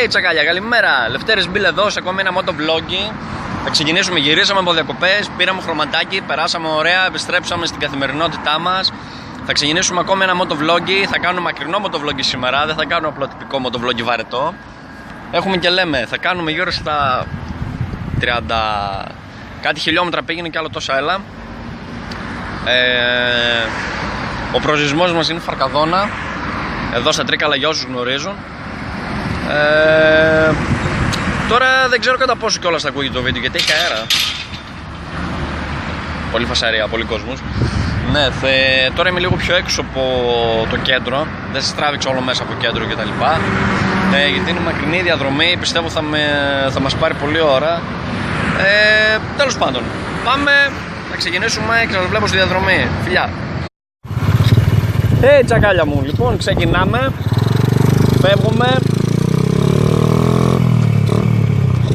Τσακάλια, καλημέρα. Λευτέρης Μπίλ εδώ σε ακόμη ένα motovlog. Θα ξεκινήσουμε, γυρίσαμε από διακοπές, πήραμε χρωματάκι, περάσαμε ωραία, επιστρέψαμε στην καθημερινότητά μας. Θα ξεκινήσουμε ακόμη ένα motovlog, θα κάνουμε μακρινό motovlog σήμερα, δεν θα κάνουμε απλό τυπικό motovlog βαρετό. Έχουμε και λέμε, θα κάνουμε γύρω στα 30 κάτι χιλιόμετρα, πήγαινε και άλλο τόσα έλα. Ο προορισμός μας είναι Φαρκαδόνα, εδώ στα Τρίκαλα για όσους γνωρίζουν. Τώρα δεν ξέρω κατά πόσο κιόλας θα ακούγεται το βίντεο γιατί έχει αέρα. Πολύ φασαρία, πολύ κόσμος. Ναι, τώρα είμαι λίγο πιο έξω από το κέντρο. Δεν σας τράβηξα όλο μέσα από το κέντρο κτλ. Γιατί είναι μακρινή η διαδρομή, πιστεύω θα μας πάρει πολλή ώρα. Τέλος πάντων, πάμε να ξεκινήσουμε και να βλέπω στη διαδρομή. Φιλιά! Τσακάλια μου, λοιπόν ξεκινάμε. Φεύγουμε.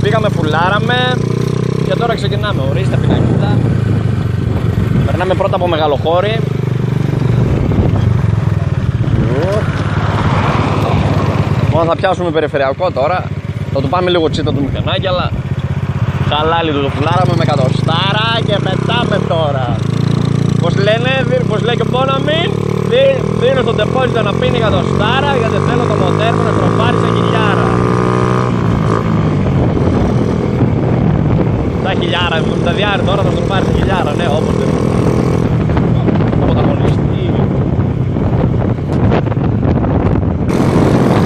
Πήγαμε, πουλάραμε και τώρα ξεκινάμε. Ορίστε πινακίδα. Περνάμε πρώτα από Μεγαλοχώρη. Μόνο θα πιάσουμε περιφερειακό τώρα. Θα του πάμε λίγο τσίτα του μηχανάκι, αλλά χαλάλι του το πουλάραμε με εκατοστάρα και πετάμε τώρα. Πως λέει και ο Πόναμι, δίνω στον τεπόζιτο να πίνει εκατοστάρα γιατί θέλω το μοντέρ μου να τροφάρει σε χιλιάρα. Τα χιλιάρα, τα διάρρη τώρα θα τον πάρει σε χιλιάρα, ναι, όποτε. Από τα χωριστή.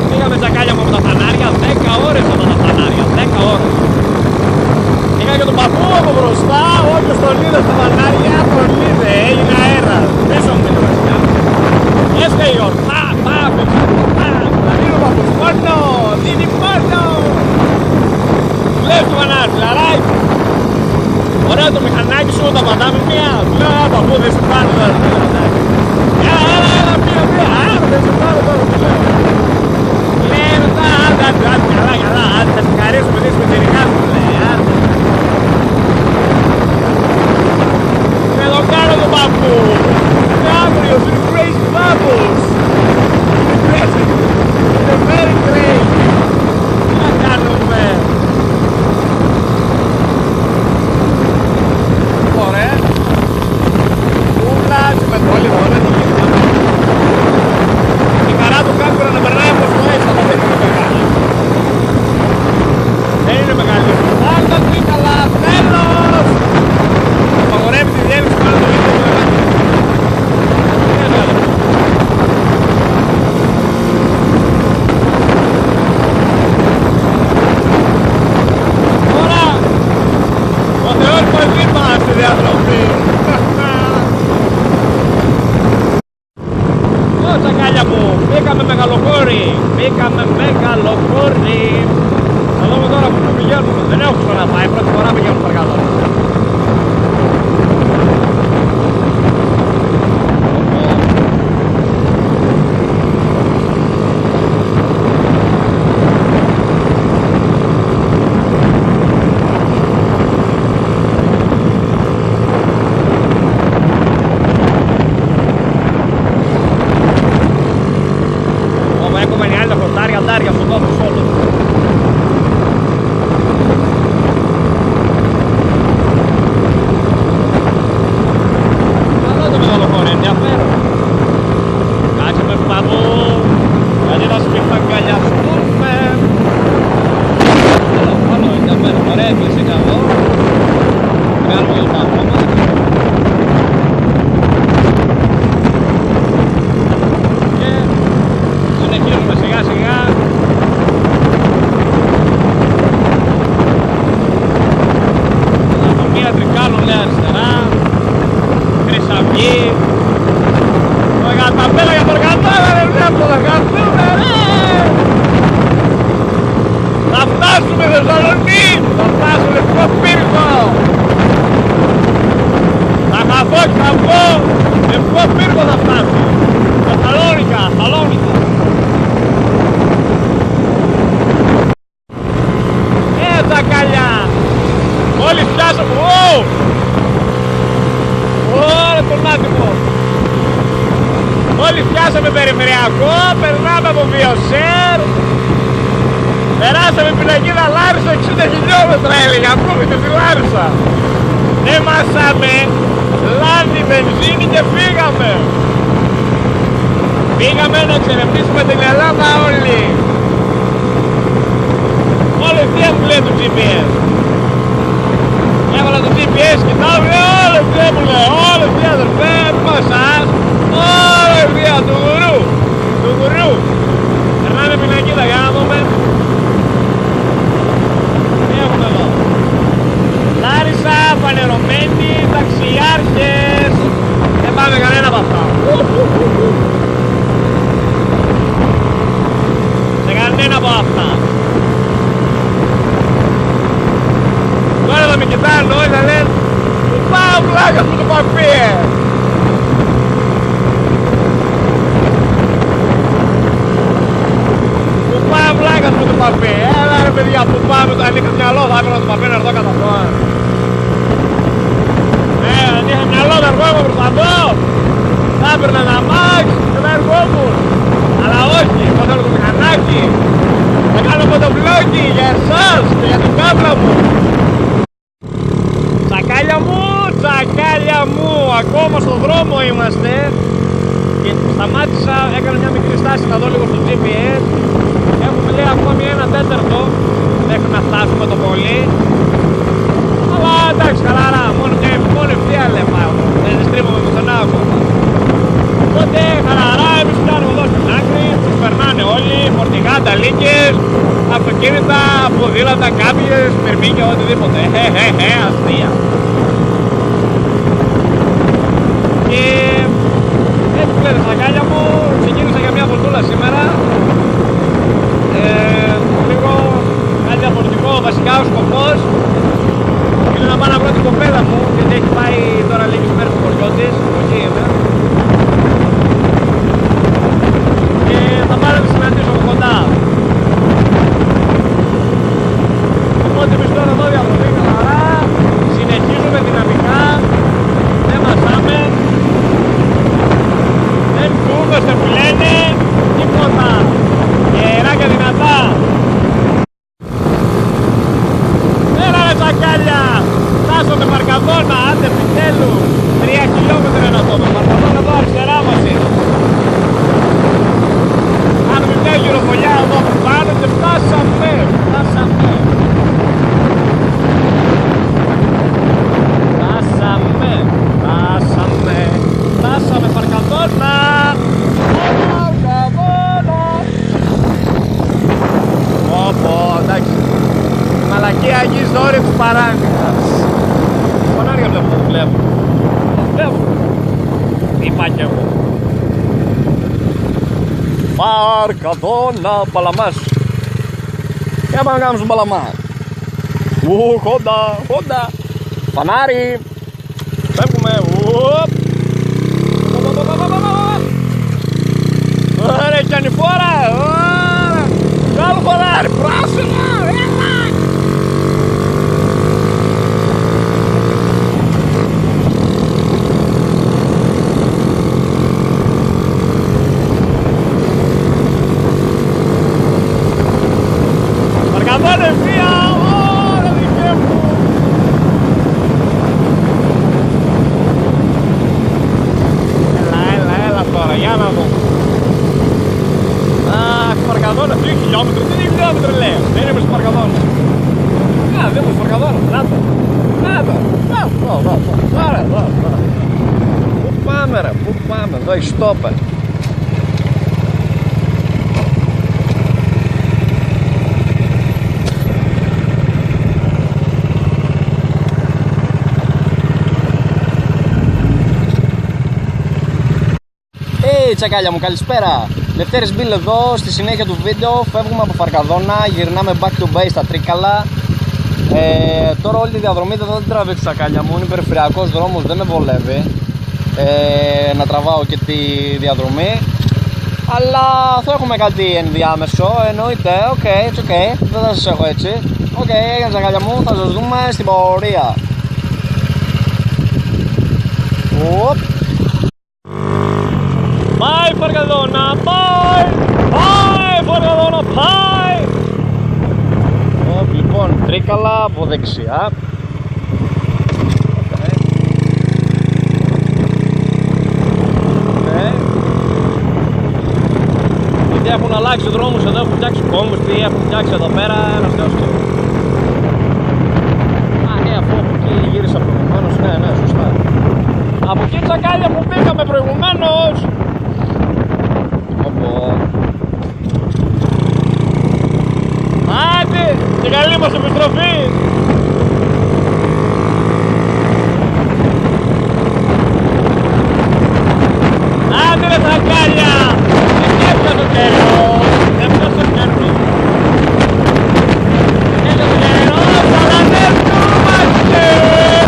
Πήγαμε τσακάλια μου από τα φανάρια, 10 ώρες από τα φανάρια, 10 ώρες. Είχα και τον παππού από μπροστά, όποιος τον είδε στα φανάρια, τον είδε, έγινε αέρας. Πίσω μου είναι βασικά. Έφταει η ορθά, πάμε, θα δίνω ο παππούς πόνο, δίνει πόνο. Βλέπεις το φανάρι, λαράκι. Ωραία το μηχανάκι σου, τα πατάμε μία. Λέω, παππού, δεν σε πάρω τώρα. Έλα, μία, δεν σε πάρω τώρα. Λέει, καλά, θα σε χαρίσω με τις μηχανικά σου, λέει, άντε. Με το κάνω τον παππού. Είναι άγριος, είναι crazy bubbles. Είναι very crazy. Τι να κάνουμε. Ωραία. Ούλα, σε πετρόλι, ωραία, τι γίνεται. Η χαρά του κάγκουρα να περνάει από το έξω, αλλά δεν είναι μεγάλη. Δεν είναι μεγάλη. Άντα, Τρίκαλα, τέλος! Απαγορεύει τη διέλευση πάνω το ίδιο του μεγάλη. Τώρα, ο Θεός μαζί μας στη διαδρομή. Τσακάλια μου, πήγαμε Μεγαλοχώρη. Θα δούμε τώρα που πηγαίνουμε. Δεν έχω ξαναπάει, πρώτη φορά πηγαίνουμε Φαρκαδόνα. Αντάρια στον τόπο όλο. Καλό το Μεγαλοχώρη, ενδιαφέρον. Κάτσε με παππού, γιατί να σου μην αγκαλιαστούμε. Καλό, ενδιαφέρον, ωραία έκκληση είναι εδώ. Κάνουμε και το παππού μας. Συνεχίζουμε σιγά σιγά. Ανατομία Τρικάλων λέει αριστερά. Χρυσαυγή. Τα μπέλα για Φαρκαδόνα δεν βλέπω, θα χαθούμε ρε. Θα φτάσουμε Θεσσαλονίκη. Θα φτάσουμε Λευκό Πύργο. Θα χαθώ και θα βγω. Λευκό Πύργο θα φτάσουμε. Θεσσαλόνικα. Τσακάλια! Μόλις πιάσαμε! Ωραία τον άτιμο! Μόλις πιάσαμε περιφερειακό, περνάμε από Βιοσέρ. Περάσαμε πινακίδα Λάρισα 60 χιλιόμετρα έλεγε, ακόμη και στη Λάρισα. Έμασαμε λάδι, βενζίνη και φύγαμε. Πήγαμε να εξερευνήσουμε την Ελλάδα όλοι. Όλη ευθεία μου λέει το GPS. Έβαλα το GPS, κοιτάω, όλη ευθεία μου λέει, όλη ευθεία αδερφέ, πασάς, όλη ευθεία του γουρού, του γουρού. Περνάμε πινακίδα, για να δούμε. Τι έχουμε εδώ. Λάρισα, φανερωμένοι, ταξιάρχες. Δεν πάμε κανένα από αυτά. Σε κανένα από αυτά. Τώρα θα με κοιτάνε όλοι, θα λένε που πάω πλάκα που το παπίε. Που πάω πλάκα που το παπίε. Έλα ρε παιδιά, που πάμε, αν είχα μυαλό θα έπαιρνα το παπίε να έρθω κατά αυτό. Αν είχα μυαλό να έρχομαι προς αυτό, θα έπαιρνα ένα μάξ και θα έρχομαι. Αλλά όχι, θα θέλω το μηχανάκι. Θα κάνω φωτοβλόγι για εσάς και για την κάμπλα μου. Τσακάλια μου, ακόμα στον δρόμο είμαστε. Και σταμάτησα, έκανα μια μικρή στάση να δω λίγο στο GPS. Έχουμε λέει ακόμη 1/4 μέχρι να φτάσουμε το πολύ. Αλλά εντάξει, χαλαρά, μόνο ευθεία λέμε. Δεν στρίβουμε πουθενά ακόμα. Οπότε χαλαρά, εμείς φτάνουμε εδώ στην άκρη, τους περνάνε όλοι, φορτηγά, ταλίκες, αυτοκίνητα, ποδήλατα, κάποιες, πυρμίκια, οτιδήποτε. Αστεία. Και έτσι που λέτε σακάλια μου, ξεκίνησα για μια βολτούλα σήμερα. Λίγο κάτι διαφορετικό, βασικά ο σκοπός είναι να πάω να βρω την κοπέλα μου, γιατί έχει πάει τώρα λίγες μέρες στο χωριό της, εκεί είμαι. Και θα πάω να τη συναντήσω από κοντά. Οπότε εμείς τώρα εδώ διαδρομή καθαρά, συνεχίζουμε δυναμικά, δεν μασάμε, δεν κούβεστε που λένε, τίποτα, γεράκια δυνατά. Έλα ρε τσακάλια, φτάσαμε Βαρκαδόνα, άντε επιτέλους, 3 χιλιόμετρα είναι ακόμα, Βαρκαδόνα εδώ αριστερά μας είναι. Κάνουμε μια γυροβολιά εδώ που πάνω και φτάσαμε. Φτάσαμε Βαρκαδόνα. Ωπω, εντάξει. Μαλακία αγγίζει το όριο της παράγκας. Φωνάρια βλέπω, το βλέπω. Είπα κι εγώ. Βαρκαδόνα, Παλαμάς. Για πάμε να κάνουμε στον Παλαμά. Χόντα. Φανάρι. Φεύγουμε. Ωραία, κι ανηφόρα. Καλό φανάρι, πράσινα. Βαρκαδόνα ευθεία, ωραία δικαί μου. Έλα τώρα, για να δω. Αχ, Βαρκαδόνα, 2 χιλιόμετρα, τι 2 χιλιόμετρα λέω. Δεν είμαι στην Βαρκαδόνα. Δεν είμαι στην Βαρκαδόνα, να το. Πού πάμε ρε, πού πάμε, εδώ έχει στόπερ. Τσακάλια μου, καλησπέρα. Λευτέρης Μπίλ εδώ, στη συνέχεια του βίντεο φεύγουμε από Βαρκαδόνα, γυρνάμε back to base στα Τρίκαλα. Τώρα όλη τη διαδρομή δεν θα την τραβήξω, τσακάλια μου, είναι περιφερειακός δρόμος, δεν με βολεύει να τραβάω και τη διαδρομή. Αλλά θα έχουμε κάτι ενδιάμεσο, εννοείται, it's okay, δεν θα σας έχω έτσι. Έγινε τσακάλια μου, θα σας δούμε στην πορεία. Bye Βαρκαδόνα, bye Βαρκαδόνα, bye. από δεξιά. Γιατί έχουν αλλάξει δρόμους εδώ, έχουν φτιάξει κόμβους, τι έχουν φτιάξει εδώ πέρα, ένας θεός ξέρει. Από εκεί γύρισα προηγουμένως, ναι, σωστά. Από εκεί τσακάλια που πήγαμε προηγουμένως. Άντε, και καλή μας επιστροφή. Άντε ρε τσακάλια, δεν έπιασε το τέλος, δεν έπιασε το κέρδη.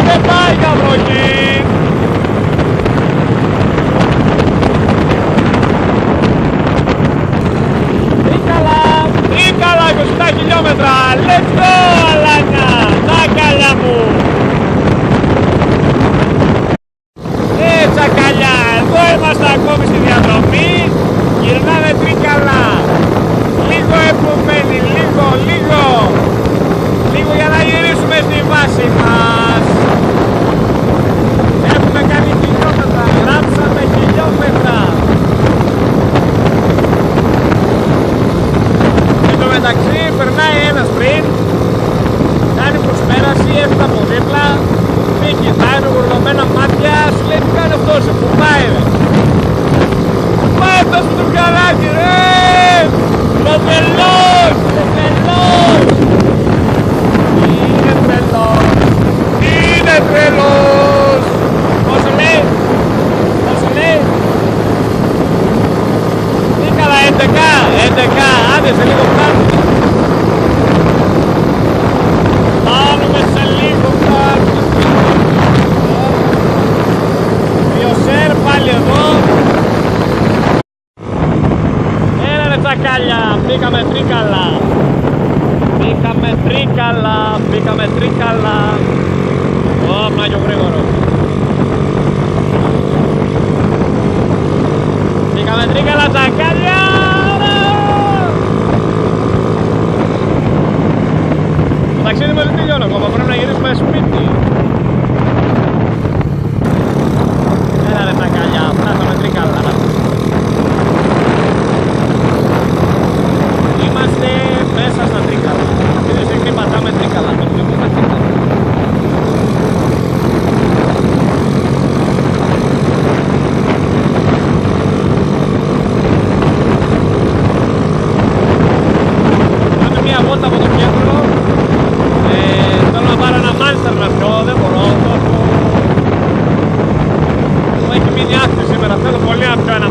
Δεν πάει για βροχή. Τρίκαλα 27 χιλιόμετρα. Let's go Αλάνια. Τσακαλιά μου. Τσακαλιά. Εδώ είμαστε ακόμη στη διαδρομή. Γυρνάμε Τρίκαλα. Λίγο επομένη. Λίγο για να γυρίσουμε στη βάση μας. Έχουμε κάνει χιλιόμετρα, γράψαμε χιλιόμετρα. Εν τω μεταξύ περνάει ένας πριν, κάνει προσπέραση, έρχεται από δίπλα, μη κοιτάει με γουρλωμένα μάτια, σου λέει τι κάνει αυτός, πού πάει ρε. Πού πάει αυτός με το καλάκι ρε. Το τελός. Είναι τρελός! Πόσο λέει? Τι καλά, 11, άντε σε λίγο φτάνουμε. Σε λίγο φτάνουμε. Βιοσέρ πάλι εδώ. Έλα ρε τσακάλια, μπήκαμε Τρίκαλα. Μάγιο γρήγορο. Μπήκαμε Τρίκαλα, τσακάλια. Το ταξίδι μας δεν τελειώνει ακόμα, πρέπει να γυρίσουμε σπίτι. Έλα ρε τσακάλια, φτάσαμε Τρίκαλα. Είμαστε μέσα στα Τρίκαλα. Αυτή τη στιγμή πατάμε Τρίκαλα. Το πληγούμε Τρίκαλα. Πάμε μια βόλτα από το κέντρο. Θέλω να πάρω ένα μάνστερ να πιω, δεν μπορώ. Μου έχει μείνει άκρη σήμερα, θέλω πολύ να πιω ένα